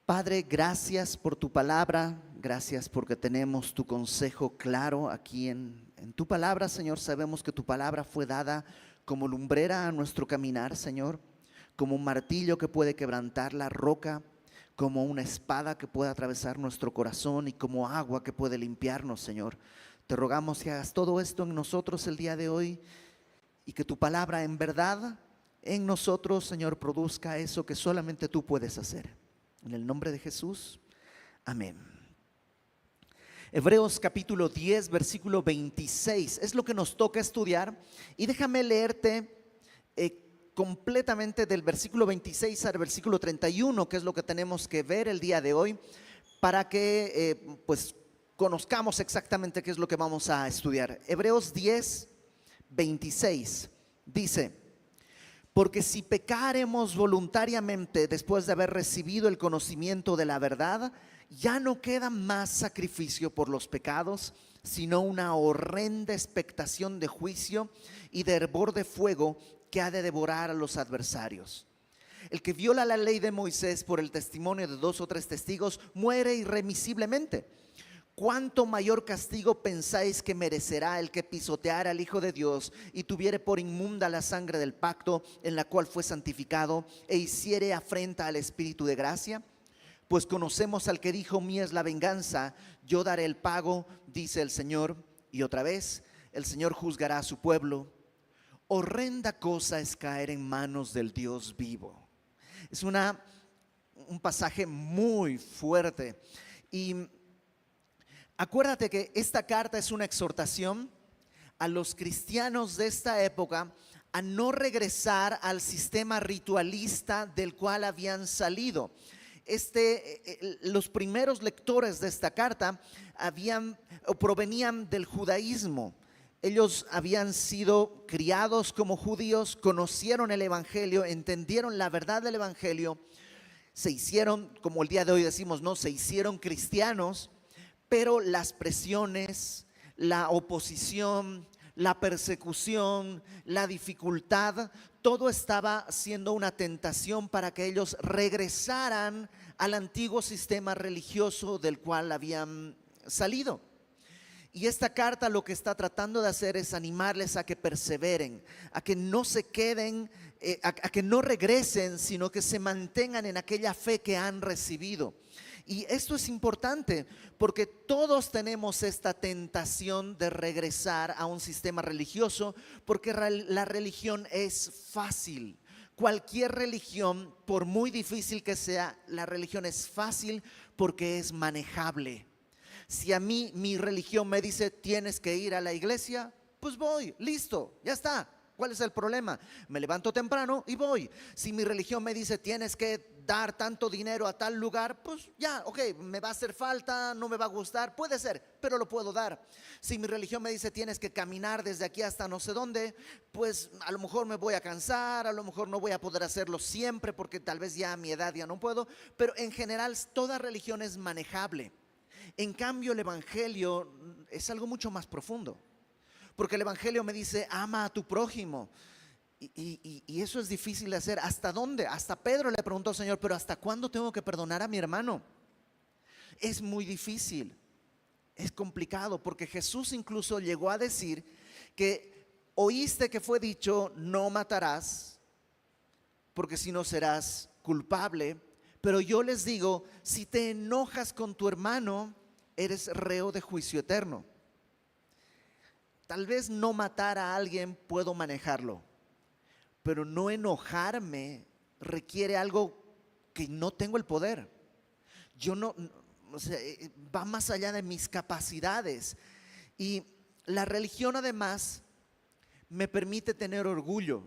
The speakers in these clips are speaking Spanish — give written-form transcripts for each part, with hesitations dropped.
Padre, gracias por tu palabra, gracias porque tenemos tu consejo claro aquí en tu palabra, Señor. Sabemos que tu palabra fue dada como lumbrera a nuestro caminar, Señor, como un martillo que puede quebrantar la roca, como una espada que puede atravesar nuestro corazón y como agua que puede limpiarnos, Señor. Te rogamos que hagas todo esto en nosotros el día de hoy y que tu palabra en verdad en nosotros, Señor, produzca eso que solamente tú puedes hacer. En el nombre de Jesús, amén. Hebreos capítulo 10, versículo 26, es lo que nos toca estudiar. Y déjame leerte completamente del versículo 26 al versículo 31, que es lo que tenemos que ver el día de hoy, para que pues conozcamos exactamente qué es lo que vamos a estudiar. Hebreos 10, 26, dice: porque si pecaremos voluntariamente después de haber recibido el conocimiento de la verdad, ya no queda más sacrificio por los pecados, sino una horrenda expectación de juicio y de hervor de fuego que ha de devorar a los adversarios. El que viola la ley de Moisés por el testimonio de 2 o 3 testigos muere irremisiblemente. ¿Cuánto mayor castigo pensáis que merecerá el que pisoteara al Hijo de Dios y tuviere por inmunda la sangre del pacto en la cual fue santificado e hiciere afrenta al Espíritu de gracia? Pues conocemos al que dijo: mía es la venganza, yo daré el pago, dice el Señor. Y otra vez, el Señor juzgará a su pueblo. Horrenda cosa es caer en manos del Dios vivo. Es un pasaje muy fuerte. Y acuérdate que esta carta es una exhortación a los cristianos de esta época a no regresar al sistema ritualista del cual habían salido. Los primeros lectores de esta carta provenían del judaísmo. Ellos habían sido criados como judíos, conocieron el evangelio, entendieron la verdad del evangelio, se hicieron, como el día de hoy decimos, no, se hicieron cristianos. Pero las presiones, la oposición, la persecución, la dificultad, todo estaba siendo una tentación para que ellos regresaran al antiguo sistema religioso del cual habían salido. Y esta carta lo que está tratando de hacer es animarles a que perseveren, a que no se queden, a que no regresen, sino que se mantengan en aquella fe que han recibido. Y esto es importante porque todos tenemos esta tentación de regresar a un sistema religioso, porque la religión es fácil. Cualquier religión, por muy difícil que sea, la religión es fácil porque es manejable. Si a mí mi religión me dice tienes que ir a la iglesia, pues voy, listo, ya está. ¿Cuál es el problema? Me levanto temprano y voy. Si mi religión me dice tienes que dar tanto dinero a tal lugar, pues ya, ok, me va a hacer falta, no me va a gustar, puede ser, pero lo puedo dar. Si mi religión me dice tienes que caminar desde aquí hasta no sé dónde, pues a lo mejor me voy a cansar, a lo mejor no voy a poder hacerlo siempre porque tal vez ya a mi edad ya no puedo, pero en general toda religión es manejable. En cambio el evangelio es algo mucho más profundo. Porque el evangelio me dice ama a tu prójimo y eso es difícil de hacer. ¿Hasta dónde? Hasta Pedro le preguntó: Señor, pero ¿hasta cuándo tengo que perdonar a mi hermano? Es muy difícil, es complicado, porque Jesús incluso llegó a decir que oíste que fue dicho no matarás, porque si no serás culpable. Pero yo les digo, si te enojas con tu hermano, eres reo de juicio eterno. Tal vez no matar a alguien puedo manejarlo, pero no enojarme requiere algo que no tengo el poder. Yo no, o sea, va más allá de mis capacidades. Y la religión además me permite tener orgullo,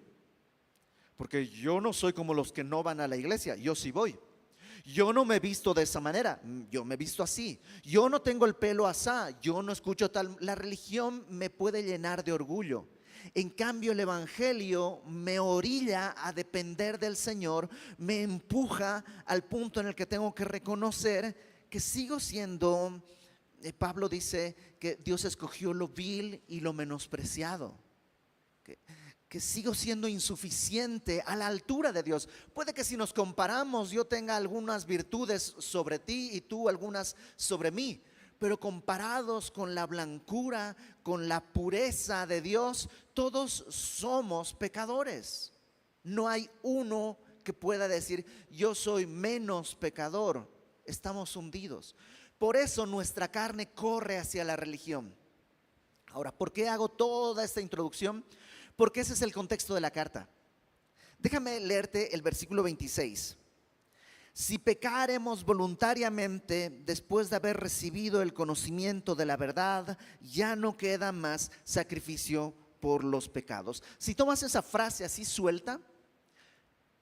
porque yo no soy como los que no van a la iglesia, yo sí voy. Yo no me he visto de esa manera, yo me he visto así. Yo no tengo el pelo asá, yo no escucho tal. La religión me puede llenar de orgullo. En cambio el evangelio me orilla a depender del Señor, me empuja al punto en el que tengo que reconocer que sigo siendo, Pablo dice que Dios escogió lo vil y lo menospreciado. que sigo siendo insuficiente a la altura de Dios. Puede que si nos comparamos yo tenga algunas virtudes sobre ti y tú algunas sobre mí, pero comparados con la blancura, con la pureza de Dios, todos somos pecadores. No hay uno que pueda decir yo soy menos pecador. Estamos hundidos. Por eso nuestra carne corre hacia la religión. Ahora, ¿por qué hago toda esta introducción? Porque ese es el contexto de la carta. Déjame leerte el versículo 26. Si pecaremos voluntariamente después de haber recibido el conocimiento de la verdad, ya no queda más sacrificio por los pecados. Si tomas esa frase así suelta,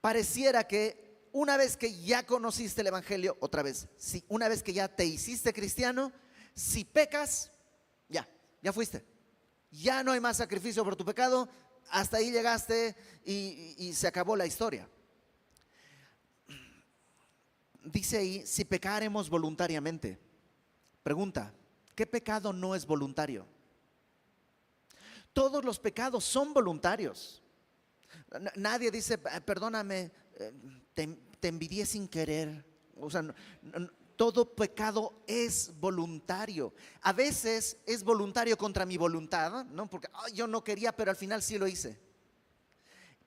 pareciera que una vez que ya conociste el evangelio, otra vez, si una vez que ya te hiciste cristiano, si pecas, ya fuiste. Ya no hay más sacrificio por tu pecado, hasta ahí llegaste y se acabó la historia. Dice ahí, si pecaremos voluntariamente. Pregunta, ¿qué pecado no es voluntario? Todos los pecados son voluntarios. Nadie dice, perdóname, te envidié sin querer. O sea, todo pecado es voluntario. A veces es voluntario contra mi voluntad, ¿no? Porque yo no quería, pero al final sí lo hice.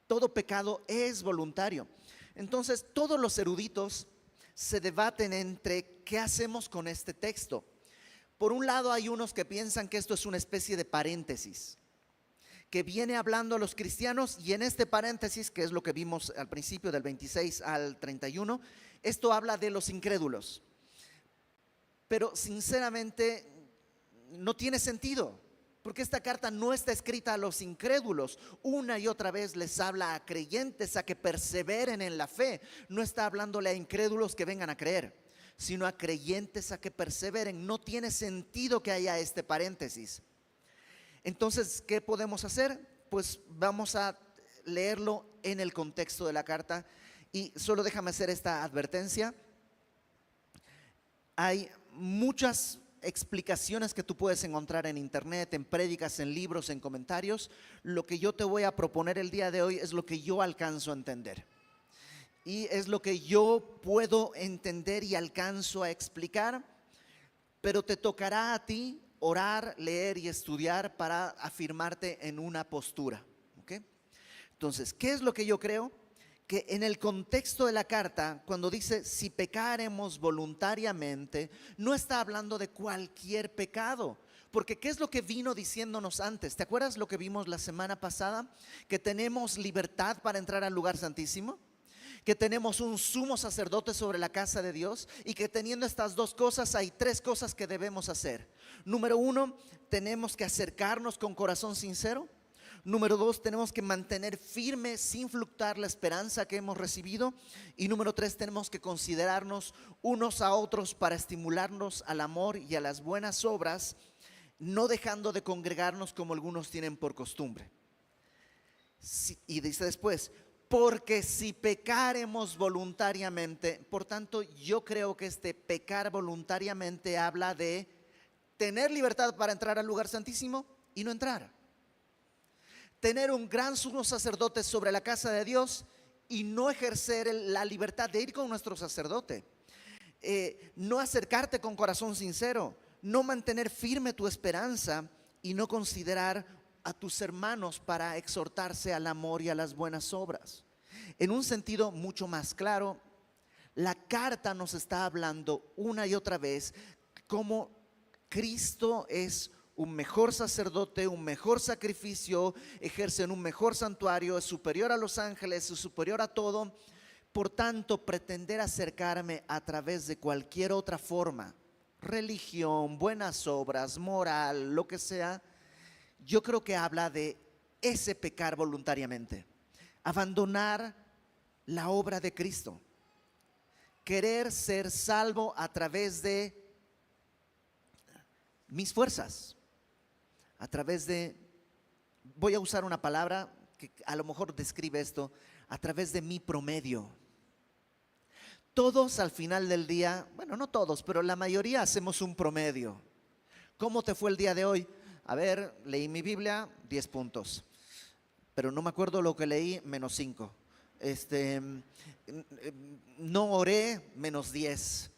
Todo pecado es voluntario. Entonces, todos los eruditos se debaten entre qué hacemos con este texto. Por un lado, hay unos que piensan que esto es una especie de paréntesis, que viene hablando a los cristianos, y en este paréntesis, que es lo que vimos al principio del 26 al 31, esto habla de los incrédulos. Pero sinceramente no tiene sentido, porque esta carta no está escrita a los incrédulos. Una y otra vez les habla a creyentes a que perseveren en la fe. No está hablándole a incrédulos que vengan a creer, sino a creyentes a que perseveren. No tiene sentido que haya este paréntesis. Entonces, ¿qué podemos hacer? Pues vamos a leerlo en el contexto de la carta. Y solo déjame hacer esta advertencia. Hay muchas explicaciones que tú puedes encontrar en internet, en prédicas, en libros, en comentarios. Lo que yo te voy a proponer el día de hoy es lo que yo alcanzo a entender. Y es lo que yo puedo entender y alcanzo a explicar, pero te tocará a ti orar, leer y estudiar para afirmarte en una postura. ¿Ok? Entonces, ¿qué es lo que yo creo? Que en el contexto de la carta, cuando dice si pecaremos voluntariamente, no está hablando de cualquier pecado. Porque ¿qué es lo que vino diciéndonos antes? ¿Te acuerdas lo que vimos la semana pasada? Que tenemos libertad para entrar al lugar santísimo, que tenemos un sumo sacerdote sobre la casa de Dios, y que teniendo estas dos cosas hay tres cosas que debemos hacer. Número uno, tenemos que acercarnos con corazón sincero. Número dos, tenemos que mantener firme sin fluctuar la esperanza que hemos recibido. Y número tres, tenemos que considerarnos unos a otros para estimularnos al amor y a las buenas obras, no dejando de congregarnos como algunos tienen por costumbre. Y dice después, porque si pecaremos voluntariamente. Por tanto, yo creo que este pecar voluntariamente habla de tener libertad para entrar al lugar santísimo y no entrar. Tener un gran sumo sacerdote sobre la casa de Dios y no ejercer la libertad de ir con nuestro sacerdote. No acercarte con corazón sincero, no mantener firme tu esperanza y no considerar a tus hermanos para exhortarse al amor y a las buenas obras. En un sentido mucho más claro, la carta nos está hablando una y otra vez cómo Cristo es un mejor sacerdote, un mejor sacrificio, ejerce en un mejor santuario, es superior a los ángeles, es superior a todo. Por tanto, pretender acercarme a través de cualquier otra forma, religión, buenas obras, moral, lo que sea, yo creo que habla de ese pecar voluntariamente. Abandonar la obra de Cristo. Querer ser salvo a través de mis fuerzas. A través de, voy a usar una palabra que a lo mejor describe esto, a través de mi promedio. Todos al final del día, bueno, no todos, pero la mayoría hacemos un promedio. ¿Cómo te fue el día de hoy? A ver, leí mi Biblia, 10 puntos. pero no me acuerdo lo que leí, -5. No oré, -10.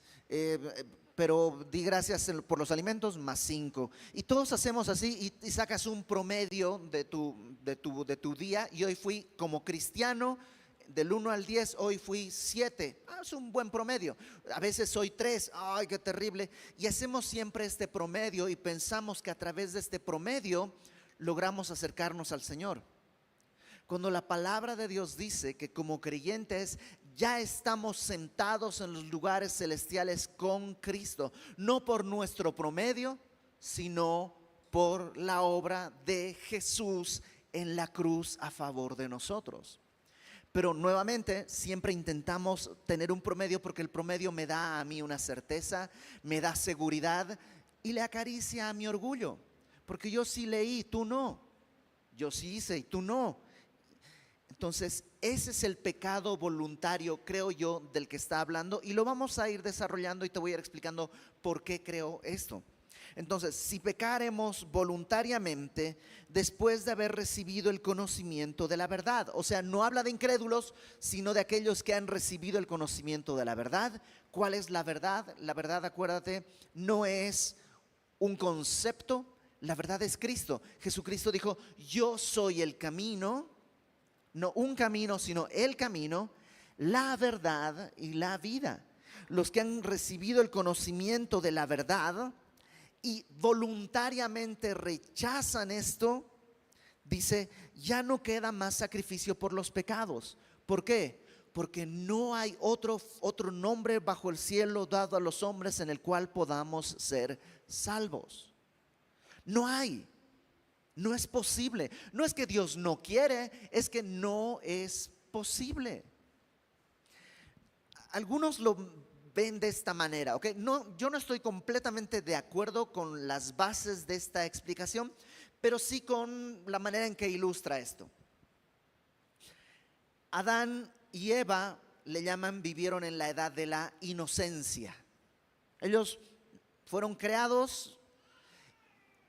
Pero di gracias por los alimentos, +5. Y todos hacemos así y sacas un promedio de tu día. Y hoy fui como cristiano, del 1 al 10, hoy fui 7. Es un buen promedio. A veces soy 3. Ay, qué terrible. Y hacemos siempre este promedio y pensamos que a través de este promedio logramos acercarnos al Señor. Cuando la palabra de Dios dice que como creyentes ya estamos sentados en los lugares celestiales con Cristo, no por nuestro promedio, sino por la obra de Jesús en la cruz a favor de nosotros. Pero nuevamente siempre intentamos tener un promedio porque el promedio me da a mí una certeza, me da seguridad y le acaricia a mi orgullo. Porque yo sí leí, tú no. Yo sí hice y tú no. Entonces, ese es el pecado voluntario, creo yo, del que está hablando, y lo vamos a ir desarrollando y te voy a ir explicando por qué creo esto. Entonces, si pecaremos voluntariamente después de haber recibido el conocimiento de la verdad, o sea, no habla de incrédulos, sino de aquellos que han recibido el conocimiento de la verdad. ¿Cuál es la verdad? La verdad, acuérdate, no es un concepto, la verdad es Cristo. Jesucristo dijo, yo soy el camino. No un camino, sino el camino, la verdad y la vida. Los que han recibido el conocimiento de la verdad y voluntariamente rechazan esto, dice, ya no queda más sacrificio por los pecados. ¿Por qué? Porque no hay otro nombre bajo el cielo dado a los hombres en el cual podamos ser salvos. No hay. No es posible. No es que Dios no quiere, es que no es posible. Algunos lo ven de esta manera, ¿ok? No, yo no estoy completamente de acuerdo con las bases de esta explicación, pero sí con la manera en que ilustra esto. Adán y Eva vivieron en la edad de la inocencia. Ellos fueron creados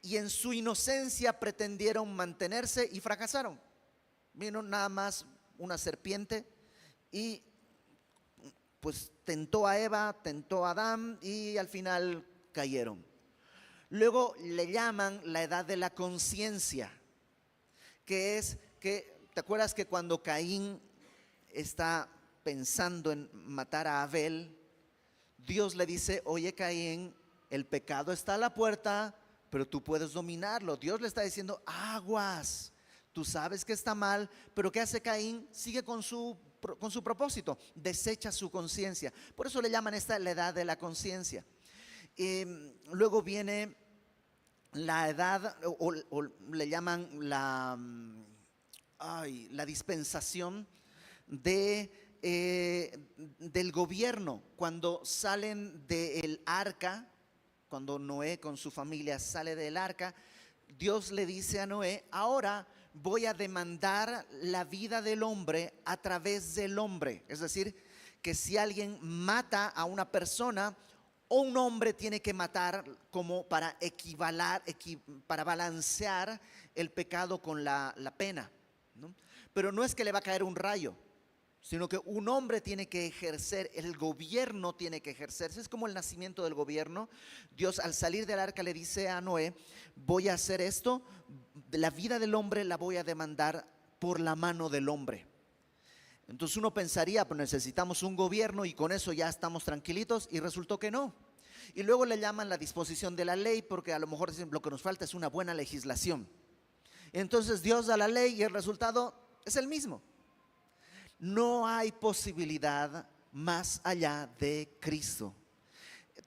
y en su inocencia pretendieron mantenerse y fracasaron. Vino nada más una serpiente y pues tentó a Eva, tentó a Adán y al final cayeron. Luego le llaman la edad de la conciencia, que es que, ¿te acuerdas que cuando Caín está pensando en matar a Abel, Dios le dice, oye Caín, el pecado está a la puerta, pero tú puedes dominarlo? Dios le está diciendo, aguas, tú sabes que está mal, pero ¿qué hace Caín? Sigue con su propósito, desecha su conciencia. Por eso le llaman esta la edad de la conciencia. Luego viene la edad, o le llaman la dispensación del gobierno. Cuando salen del arca, cuando Noé con su familia sale del arca, Dios le dice a Noé, ahora voy a demandar la vida del hombre a través del hombre. Es decir, que si alguien mata a una persona, o un hombre tiene que matar como para para balancear el pecado con la pena, ¿no? Pero no es que le va a caer un rayo, sino que un hombre tiene que ejercer, el gobierno tiene que ejercerse. Es como el nacimiento del gobierno. Dios al salir del arca le dice a Noé, voy a hacer esto, la vida del hombre la voy a demandar por la mano del hombre. Entonces uno pensaría, pues necesitamos un gobierno y con eso ya estamos tranquilitos, y resultó que no. Y luego le llaman la disposición de la ley, porque a lo mejor dicen, lo que nos falta es una buena legislación. Entonces Dios da la ley y el resultado es el mismo. No hay posibilidad más allá de Cristo.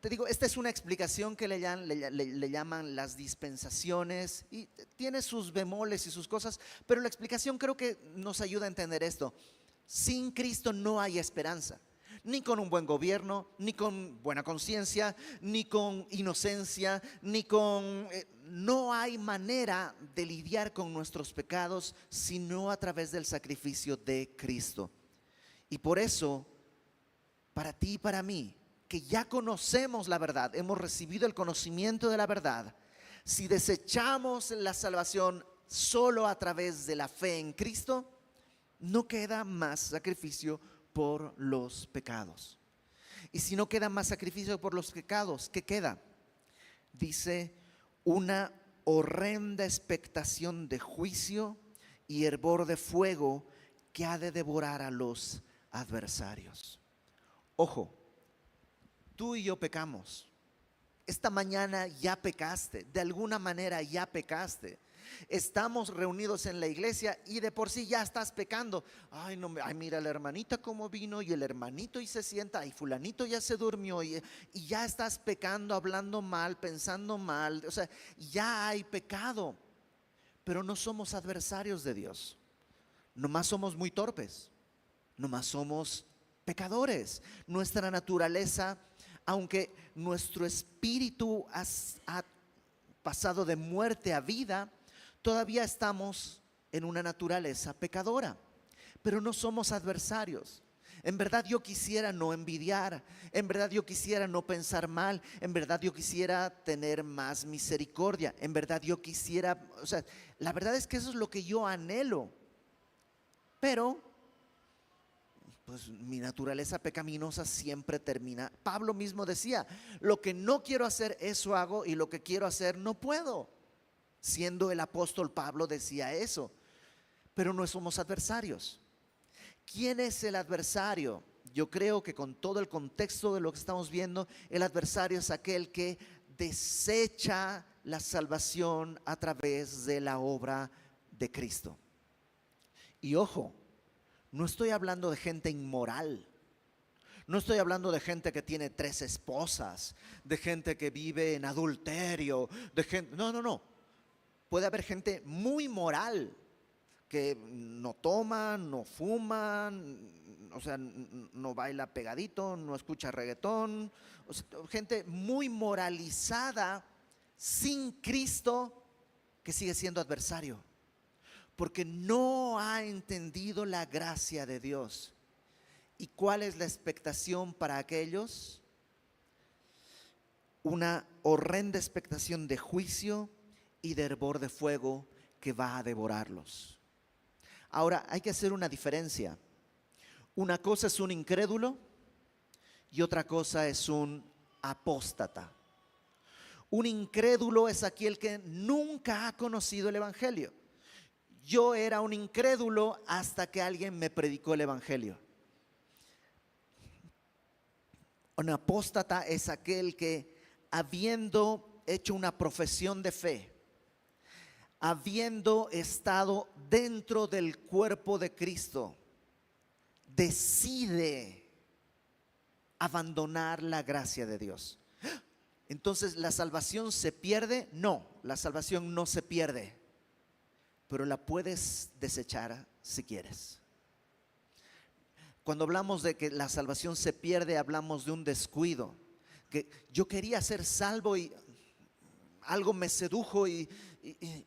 Te digo, esta es una explicación que le llaman las dispensaciones, y tiene sus bemoles y sus cosas, pero la explicación creo que nos ayuda a entender esto. Sin Cristo no hay esperanza, ni con un buen gobierno, ni con buena conciencia, ni con inocencia, no hay manera de lidiar con nuestros pecados sino a través del sacrificio de Cristo. Y por eso, para ti y para mí, que ya conocemos la verdad, hemos recibido el conocimiento de la verdad, si desechamos la salvación solo a través de la fe en Cristo, no queda más sacrificio por los pecados. Y si no queda más sacrificio por los pecados, ¿qué queda? Dice, una horrenda expectación de juicio y hervor de fuego que ha de devorar a los adversarios. Ojo, tú y yo pecamos. Esta mañana ya pecaste, de alguna manera ya pecaste. Estamos reunidos en la iglesia y de por sí ya estás pecando. Ay, no, ay, mira la hermanita cómo vino y el hermanito y se sienta, y fulanito ya se durmió y ya estás pecando, hablando mal, pensando mal. O sea, ya hay pecado, pero no somos adversarios de Dios. Nomás somos muy torpes, nomás somos pecadores. Nuestra naturaleza, aunque nuestro espíritu ha pasado de muerte a vida, todavía estamos en una naturaleza pecadora, pero no somos adversarios. En verdad yo quisiera no envidiar, en verdad yo quisiera no pensar mal, en verdad yo quisiera tener más misericordia, en verdad yo quisiera, o sea, la verdad es que eso es lo que yo anhelo, pero pues mi naturaleza pecaminosa siempre termina. Pablo mismo decía, lo que no quiero hacer, eso hago, y lo que quiero hacer, no puedo. Siendo el apóstol Pablo decía eso, pero no somos adversarios. ¿Quién es el adversario? Yo creo que con todo el contexto de lo que estamos viendo, el adversario es aquel que desecha la salvación a través de la obra de Cristo. Y ojo, no estoy hablando de gente inmoral. No estoy hablando de gente que tiene 3 esposas, de gente que vive en adulterio, de gente, no. Puede haber gente muy moral que no toma, no fuma, o sea, no baila pegadito, no escucha reggaetón, o sea, gente muy moralizada sin Cristo que sigue siendo adversario, porque no ha entendido la gracia de Dios. ¿Y cuál es la expectación para aquellos? Una horrenda expectación de juicio y de hervor de fuego que va a devorarlos. Ahora hay que hacer una diferencia. Una cosa es un incrédulo y otra cosa es un apóstata. Un incrédulo es aquel que nunca ha conocido el evangelio. Yo era un incrédulo hasta que alguien me predicó el evangelio. Un apóstata es aquel que, habiendo hecho una profesión de fe, habiendo estado dentro del cuerpo de Cristo, decide abandonar la gracia de Dios. Entonces, ¿la salvación se pierde? No, la salvación no se pierde, pero la puedes desechar si quieres. Cuando hablamos de que la salvación se pierde, hablamos de un descuido. Que yo quería ser salvo y algo me sedujo y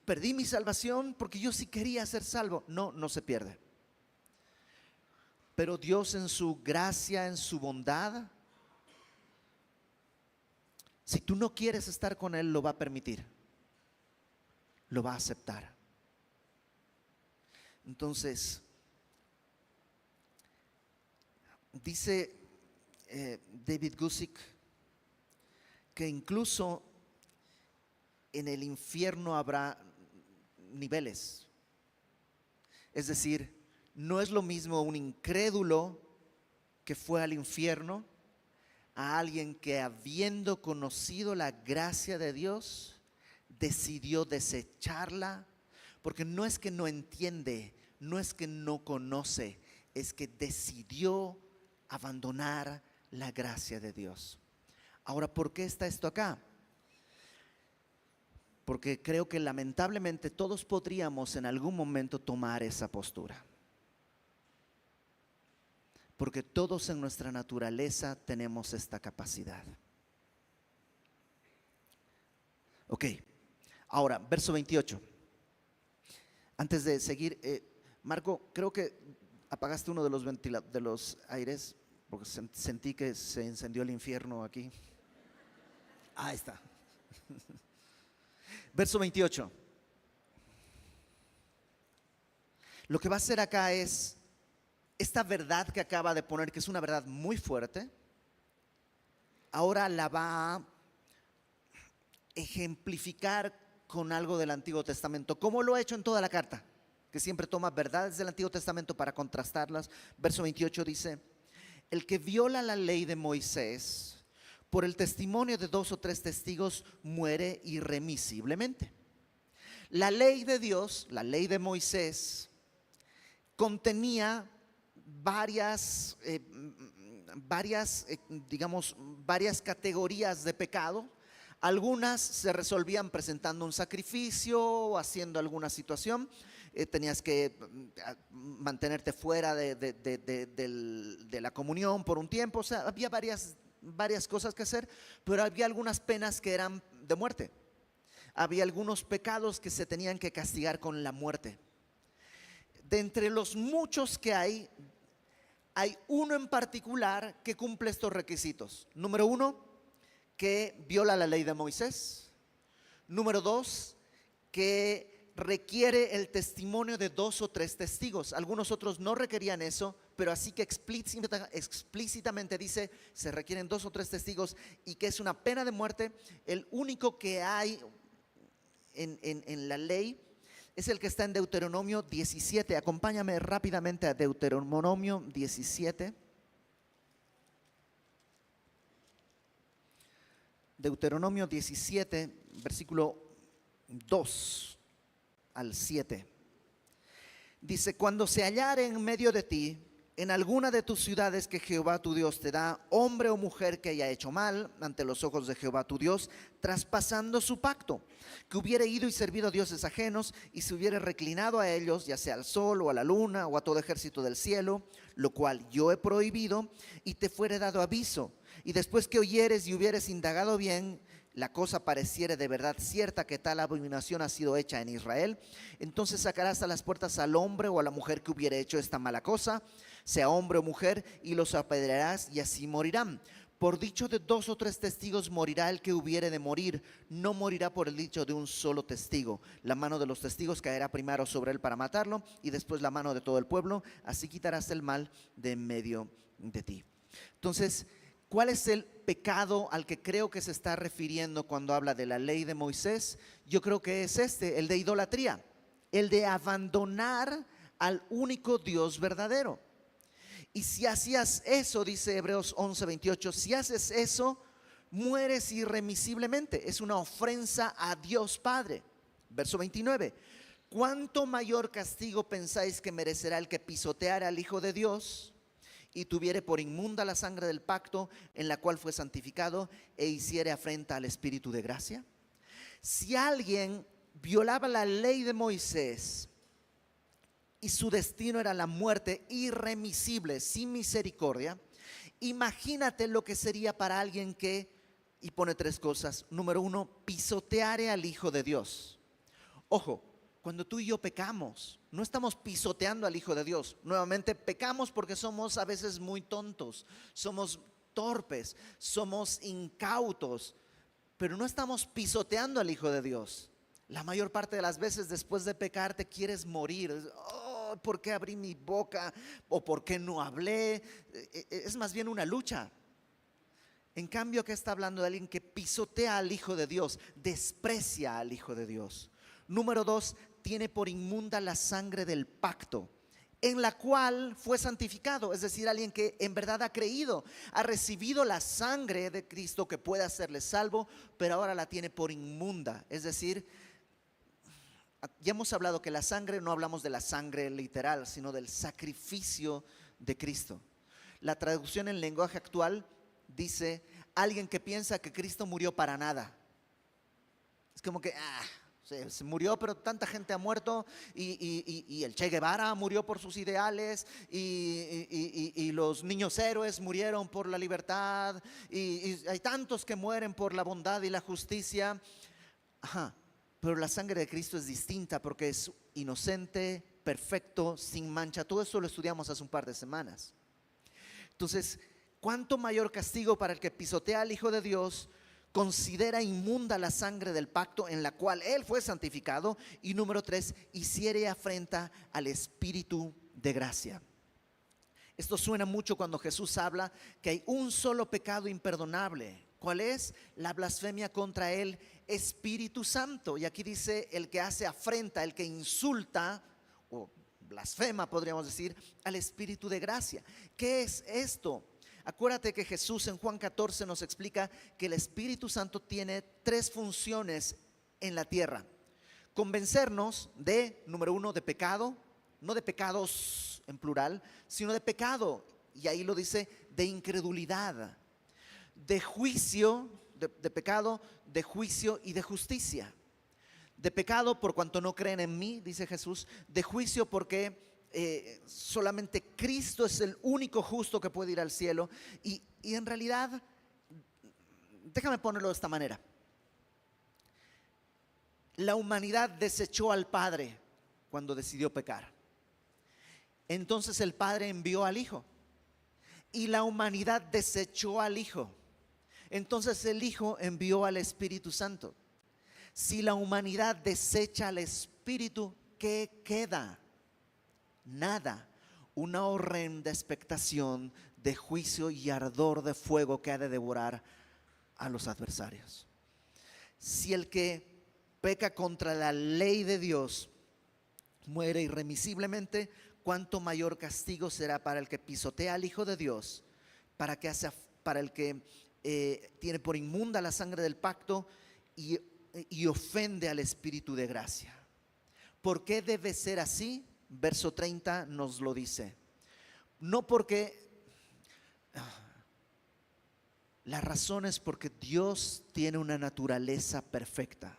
perdí mi salvación porque yo sí quería ser salvo. No, no se pierde. Pero Dios en su gracia, en su bondad, si tú no quieres estar con Él, lo va a permitir. Lo va a aceptar. Entonces, dice David Guzik que incluso en el infierno habrá niveles. Es decir, no es lo mismo un incrédulo que fue al infierno a alguien que, habiendo conocido la gracia de Dios, decidió desecharla, porque no es que no entiende, no es que no conoce, es que decidió abandonar la gracia de Dios. Ahora, ¿por qué está esto acá? Porque creo que lamentablemente todos podríamos en algún momento tomar esa postura. Porque todos en nuestra naturaleza tenemos esta capacidad. Ok, ahora, verso 28. Antes de seguir, Marco, creo que apagaste uno de los aires, porque sentí que se encendió el infierno aquí. Ahí está. Verso 28. Lo que va a hacer acá es esta verdad que acaba de poner, que es una verdad muy fuerte, ahora la va a ejemplificar con algo del Antiguo Testamento, como lo ha hecho en toda la carta, que siempre toma verdades del Antiguo Testamento para contrastarlas. Verso 28 dice: el que viola la ley de Moisés por el testimonio de 2 o 3 testigos muere irremisiblemente. La ley de Dios, la ley de Moisés, contenía varias categorías de pecado. Algunas se resolvían presentando un sacrificio o haciendo alguna situación. Tenías que mantenerte fuera de la comunión por un tiempo. O sea, había varias cosas que hacer, pero había algunas penas que eran de muerte. Había algunos pecados que se tenían que castigar con la muerte. De entre los muchos que hay uno en particular que cumple estos requisitos. Número 1, que viola la ley de Moisés. Número 2, que requiere el testimonio de 2 o 3 testigos. Algunos otros no requerían eso, pero así que explícitamente dice, se requieren 2 o 3 testigos, y que es una pena de muerte. El único que hay en la ley es el que está en Deuteronomio 17. Acompáñame rápidamente a Deuteronomio 17. Deuteronomio 17, versículo 2 al 7. Dice: cuando se hallare en medio de ti, en alguna de tus ciudades que Jehová tu Dios te da, hombre o mujer que haya hecho mal ante los ojos de Jehová tu Dios, traspasando su pacto, que hubiere ido y servido a dioses ajenos, y se hubiere reclinado a ellos, ya sea al sol o a la luna o a todo ejército del cielo, lo cual yo he prohibido, y te fuere dado aviso, y después que oyeres y hubieres indagado bien, la cosa pareciere de verdad cierta que tal abominación ha sido hecha en Israel, entonces sacarás a las puertas al hombre o a la mujer que hubiere hecho esta mala cosa, sea hombre o mujer, y los apedrearás, y así morirán. Por dicho de 2 o 3 testigos morirá el que hubiere de morir, no morirá por el dicho de un solo testigo. La mano de los testigos caerá primero sobre él para matarlo, y después la mano de todo el pueblo, así quitarás el mal de en medio de ti. Entonces, ¿cuál es el pecado al que creo que se está refiriendo cuando habla de la ley de Moisés? Yo creo que es el de idolatría, el de abandonar al único Dios verdadero. Y si hacías eso, dice Hebreos 11:28, si haces eso, mueres irremisiblemente. Es una ofensa a Dios Padre. Verso 29, ¿cuánto mayor castigo pensáis que merecerá el que pisoteara al Hijo de Dios y tuviere por inmunda la sangre del pacto en la cual fue santificado, e hiciere afrenta al Espíritu de gracia? Si alguien violaba la ley de Moisés y su destino era la muerte irremisible, sin misericordia, imagínate lo que sería para alguien que, y pone 3 cosas. Número 1, pisoteare al Hijo de Dios. Ojo, cuando tú y yo pecamos, no estamos pisoteando al Hijo de Dios. Nuevamente, pecamos porque somos a veces muy tontos, somos torpes, somos incautos, pero no estamos pisoteando al Hijo de Dios. La mayor parte de las veces después de pecar te quieres morir. ¿Por qué abrí mi boca? ¿O por qué no hablé? Es más bien una lucha. En cambio, que está hablando de alguien que pisotea al Hijo de Dios, desprecia al Hijo de Dios. Número 2, tiene por inmunda la sangre del pacto, en la cual fue santificado. Es decir, alguien que en verdad ha creído, ha recibido la sangre de Cristo que puede hacerle salvo, pero ahora la tiene por inmunda. Es decir, ya hemos hablado que la sangre, no hablamos de la sangre literal, sino del sacrificio de Cristo. La traducción en lenguaje actual dice: alguien que piensa que Cristo murió para nada. Es como que se murió, pero tanta gente ha muerto, y el Che Guevara murió por sus ideales, y los niños héroes murieron por la libertad, y hay tantos que mueren por la bondad y la justicia. Pero la sangre de Cristo es distinta porque es inocente, perfecto, sin mancha. Todo eso lo estudiamos hace un par de semanas. Entonces, ¿cuánto mayor castigo para el que pisotea al Hijo de Dios considera inmunda la sangre del pacto en la cual él fue santificado. Y número 3, hiciere afrenta al Espíritu de gracia. Esto suena mucho cuando Jesús habla que hay un solo pecado imperdonable. ¿Cuál es? La blasfemia contra el Espíritu Santo. Y aquí dice el que hace afrenta, el que insulta o blasfema, podríamos decir, al Espíritu de gracia. ¿Qué es esto? Acuérdate que Jesús en Juan 14 nos explica que el Espíritu Santo tiene 3 funciones en la tierra. Convencernos de, número 1, de pecado, no de pecados en plural, sino de pecado, y ahí lo dice, de incredulidad, de juicio, de pecado, de juicio y de justicia. De pecado por cuanto no creen en mí, dice Jesús. De juicio porque solamente Cristo es el único justo que puede ir al cielo. Y en realidad, déjame ponerlo de esta manera. La humanidad desechó al Padre cuando decidió pecar. Entonces el Padre envió al Hijo. Y la humanidad desechó al Hijo. Entonces el Hijo envió al Espíritu Santo. Si la humanidad desecha al Espíritu, ¿qué queda? Nada. Una horrenda expectación de juicio y ardor de fuego que ha de devorar a los adversarios. Si el que peca contra la ley de Dios muere irremisiblemente, ¿cuánto mayor castigo será para el que pisotea al Hijo de Dios, para el que tiene por inmunda la sangre del pacto y ofende al Espíritu de gracia? ¿Por qué debe ser así? Verso 30 nos lo dice. No porque, la razón es porque Dios tiene una naturaleza perfecta.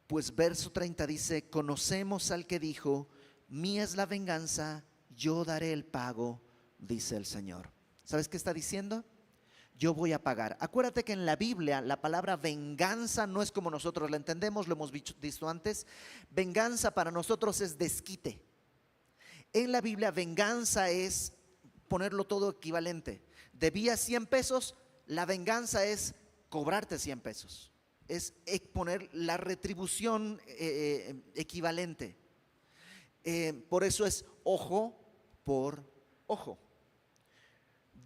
Pues verso 30 dice, conocemos al que dijo, mía es la venganza, yo daré el pago, dice el Señor. ¿Sabes qué está diciendo? Yo voy a pagar. Acuérdate que en la Biblia la palabra venganza no es como nosotros la entendemos, lo hemos visto antes. Venganza para nosotros es desquite. En la Biblia venganza es ponerlo todo equivalente. Debías 100 pesos, la venganza es cobrarte 100 pesos. Es poner la retribución equivalente. Por eso es ojo por ojo,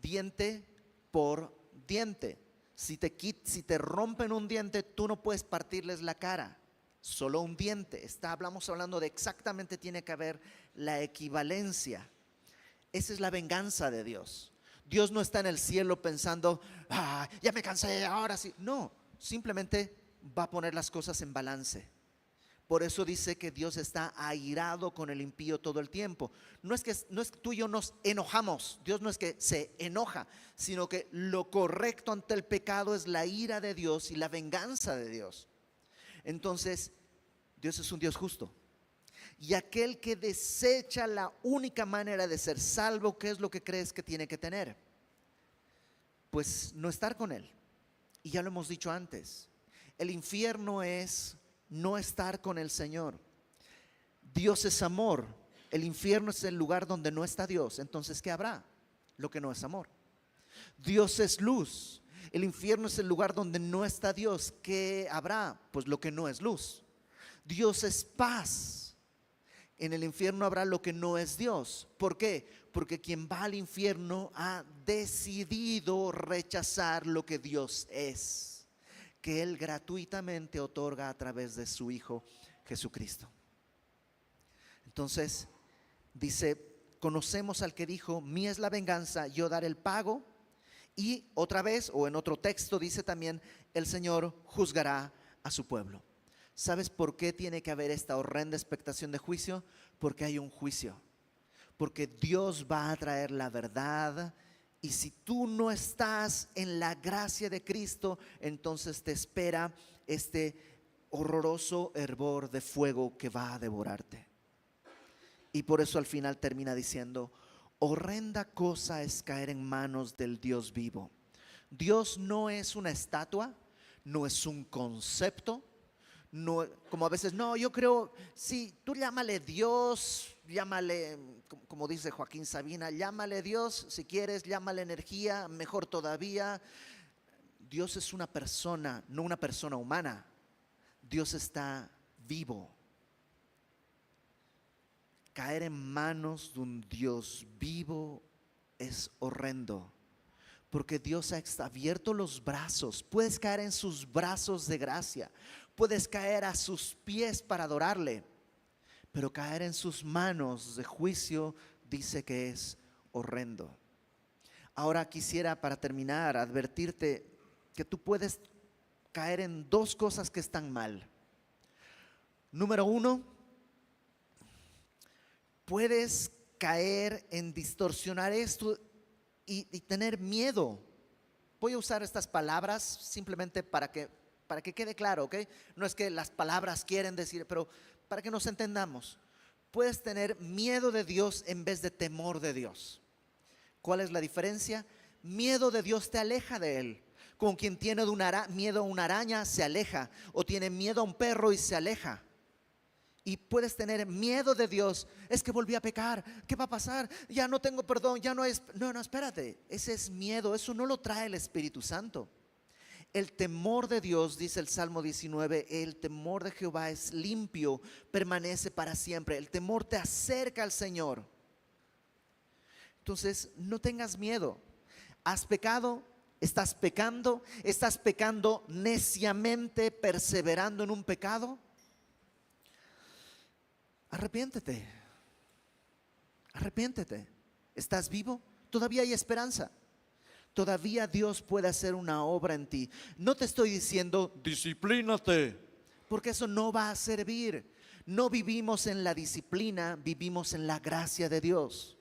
diente por diente. Si te rompen un diente, tú no puedes partirles la cara, solo un diente. Hablamos hablando de exactamente, tiene que haber la equivalencia. Esa es la venganza de Dios. Dios no está en el cielo pensando, ya me cansé, ahora sí. No, simplemente va a poner las cosas en balance. Por eso dice que Dios está airado con el impío todo el tiempo. No es que tú y yo nos enojamos. Dios no es que se enoja, sino que lo correcto ante el pecado es la ira de Dios y la venganza de Dios. Entonces, Dios es un Dios justo. Y aquel que desecha la única manera de ser salvo, ¿qué es lo que crees que tiene que tener? Pues no estar con Él. Y ya lo hemos dicho antes. El infierno es no estar con el Señor. Dios es amor. El infierno es el lugar donde no está Dios. Entonces, ¿qué habrá? Lo que no es amor. Dios es luz. El infierno es el lugar donde no está Dios. ¿Qué habrá? Pues lo que no es luz. Dios es paz. En el infierno habrá lo que no es Dios. ¿Por qué? Porque quien va al infierno ha decidido rechazar lo que Dios es, que Él gratuitamente otorga a través de su Hijo Jesucristo. Entonces dice, conocemos al que dijo, mía es la venganza, yo daré el pago. Y otra vez, o en otro texto dice también, el Señor juzgará a su pueblo. ¿Sabes por qué tiene que haber esta horrenda expectación de juicio? Porque hay un juicio. Porque Dios va a traer la verdad. Y si tú no estás en la gracia de Cristo, entonces te espera este horroroso hervor de fuego que va a devorarte. Y por eso al final termina diciendo, horrenda cosa es caer en manos del Dios vivo. Dios no es una estatua, no es un concepto. No, como a veces, no, yo creo, sí, tú llámale Dios, llámale, como dice Joaquín Sabina, llámale Dios, si quieres, llámale energía, mejor todavía. Dios es una persona, no una persona humana. Dios está vivo. Caer en manos de un Dios vivo es horrendo, porque Dios ha abierto los brazos. Puedes caer en sus brazos de gracia, puedes caer a sus pies para adorarle, pero caer en sus manos de juicio dice que es horrendo. Ahora quisiera, para terminar, advertirte que tú puedes caer en dos cosas que están mal. Número uno, puedes caer en distorsionar esto y tener miedo. Voy a usar estas palabras simplemente para que quede claro, ¿ok? No es que las palabras quieren decir, pero para que nos entendamos. Puedes tener miedo de Dios en vez de temor de Dios. ¿Cuál es la diferencia? Miedo de Dios te aleja de Él. Como quien tiene miedo a una araña se aleja, o tiene miedo a un perro y se aleja. Y puedes tener miedo de Dios. Es que volví a pecar, ¿qué va a pasar? Ya no tengo perdón, ya no es. No, espérate, ese es miedo, eso no lo trae el Espíritu Santo. El temor de Dios, dice el Salmo 19, el temor de Jehová es limpio, permanece para siempre. El temor te acerca al Señor. Entonces, no tengas miedo. ¿Has pecado? ¿Estás pecando neciamente, perseverando en un pecado? Arrepiéntete. ¿Estás vivo? Todavía hay esperanza. Todavía Dios puede hacer una obra en ti. No te estoy diciendo disciplínate, porque eso no va a servir. No vivimos en la disciplina, vivimos en la gracia de Dios.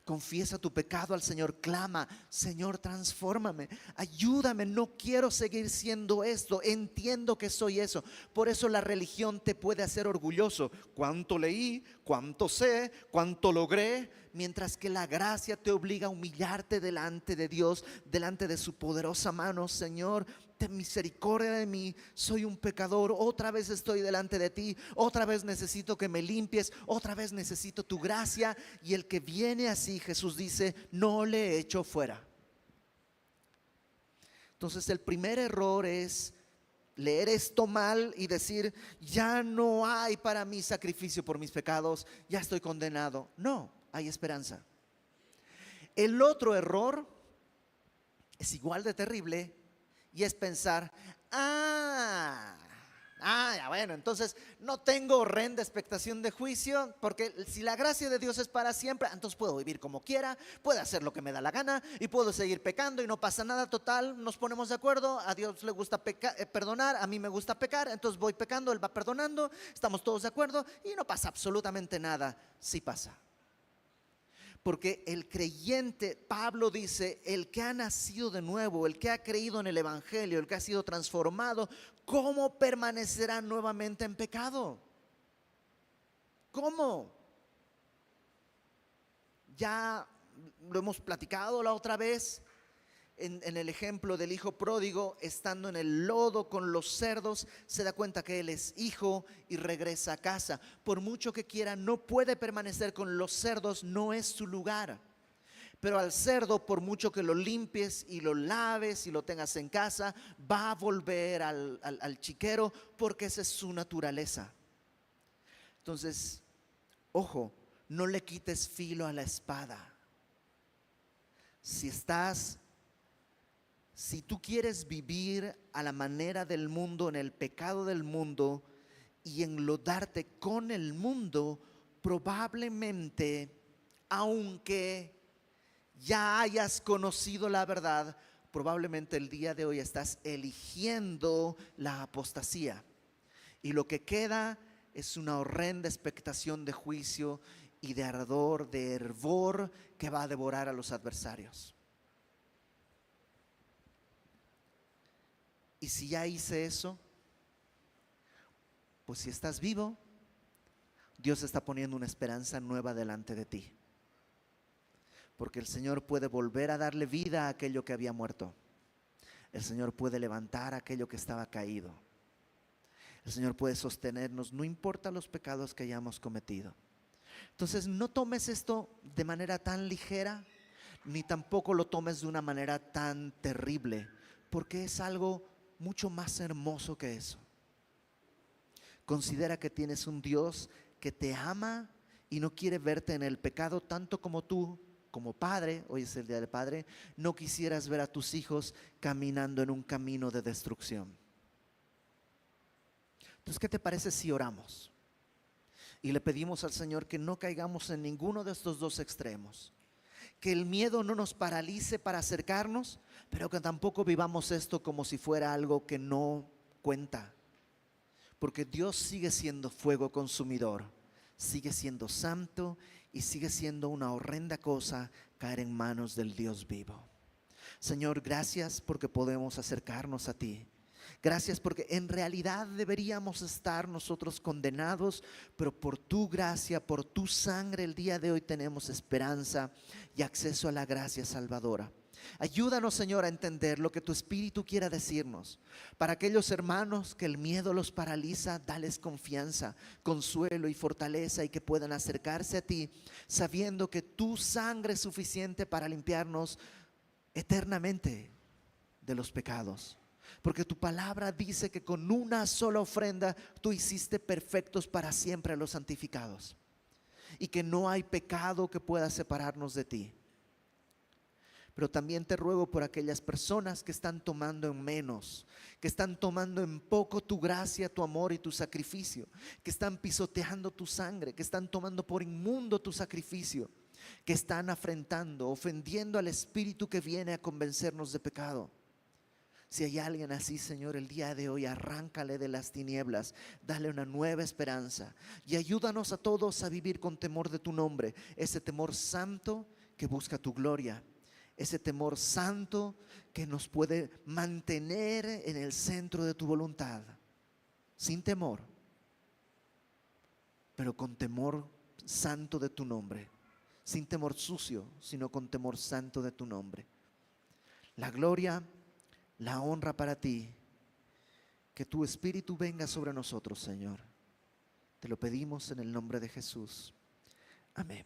Confiesa tu pecado al Señor, clama: Señor, transfórmame, ayúdame, no quiero seguir siendo esto, entiendo que soy eso. Por eso la religión te puede hacer orgulloso. ¿Cuánto leí? ¿Cuánto sé? ¿Cuánto logré? Mientras que la gracia te obliga a humillarte delante de Dios, delante de su poderosa mano. Señor, ten misericordia de mí, soy un pecador, otra vez estoy delante de ti, otra vez necesito que me limpies, otra vez necesito tu gracia. Y el que viene así, Jesús dice, no le echo fuera. Entonces el primer error es leer esto mal y decir: ya no hay para mí sacrificio por mis pecados, ya estoy condenado. No, hay esperanza. El otro error es igual de terrible, y es pensar: ya bueno, entonces no tengo horrenda expectación de juicio, porque si la gracia de Dios es para siempre, entonces puedo vivir como quiera, puedo hacer lo que me da la gana y puedo seguir pecando y no pasa nada. Total, nos ponemos de acuerdo, a Dios le gusta perdonar, a mí me gusta pecar, entonces voy pecando, Él va perdonando, estamos todos de acuerdo y no pasa absolutamente nada. Sí pasa. Porque el creyente, Pablo dice, el que ha nacido de nuevo, el que ha creído en el Evangelio, el que ha sido transformado, ¿cómo permanecerá nuevamente en pecado? ¿Cómo? Ya lo hemos platicado la otra vez. En el ejemplo del hijo pródigo, estando en el lodo con los cerdos, se da cuenta que él es hijo y regresa a casa. Por mucho que quiera, no puede permanecer con los cerdos, no es su lugar. Pero al cerdo, por mucho que lo limpies y lo laves y lo tengas en casa, va a volver al chiquero, porque esa es su naturaleza. Entonces, ojo, no le quites filo a la espada. Si tú quieres vivir a la manera del mundo, en el pecado del mundo y enlodarte con el mundo, probablemente, aunque ya hayas conocido la verdad, probablemente el día de hoy estás eligiendo la apostasía. Y lo que queda es una horrenda expectación de juicio y de ardor, de hervor que va a devorar a los adversarios. Y si ya hice eso, pues si estás vivo, Dios está poniendo una esperanza nueva delante de ti. Porque el Señor puede volver a darle vida a aquello que había muerto. El Señor puede levantar aquello que estaba caído. El Señor puede sostenernos, no importa los pecados que hayamos cometido. Entonces no tomes esto de manera tan ligera, ni tampoco lo tomes de una manera tan terrible, porque es algo mucho más hermoso que eso. Considera que tienes un Dios que te ama y no quiere verte en el pecado tanto como tú, como padre, hoy es el día del padre, no quisieras ver a tus hijos caminando en un camino de destrucción. Entonces, ¿qué te parece si oramos? Y le pedimos al Señor que no caigamos en ninguno de estos dos extremos. Que el miedo no nos paralice para acercarnos, pero que tampoco vivamos esto como si fuera algo que no cuenta. Porque Dios sigue siendo fuego consumidor, sigue siendo santo y sigue siendo una horrenda cosa caer en manos del Dios vivo. Señor, gracias porque podemos acercarnos a ti. Gracias porque en realidad deberíamos estar nosotros condenados, pero por tu gracia, por tu sangre, el día de hoy tenemos esperanza y acceso a la gracia salvadora. Ayúdanos, Señor, a entender lo que tu Espíritu quiera decirnos. Para aquellos hermanos que el miedo los paraliza, dales confianza, consuelo y fortaleza, y que puedan acercarse a ti sabiendo que tu sangre es suficiente para limpiarnos eternamente de los pecados. Porque tu palabra dice que con una sola ofrenda tú hiciste perfectos para siempre a los santificados, y que no hay pecado que pueda separarnos de ti. Pero también te ruego por aquellas personas que están tomando en menos, que están tomando en poco tu gracia, tu amor y tu sacrificio, que están pisoteando tu sangre, que están tomando por inmundo tu sacrificio, que están afrentando, ofendiendo al Espíritu que viene a convencernos de pecado. Si hay alguien así, Señor, el día de hoy arráncale de las tinieblas, dale una nueva esperanza y ayúdanos a todos a vivir con temor de tu nombre, ese temor santo que busca tu gloria, ese temor santo que nos puede mantener en el centro de tu voluntad, sin temor, pero con temor santo de tu nombre, sin temor sucio, sino con temor santo de tu nombre. La gloria, la honra para ti, que tu Espíritu venga sobre nosotros, Señor. Te lo pedimos en el nombre de Jesús. Amén.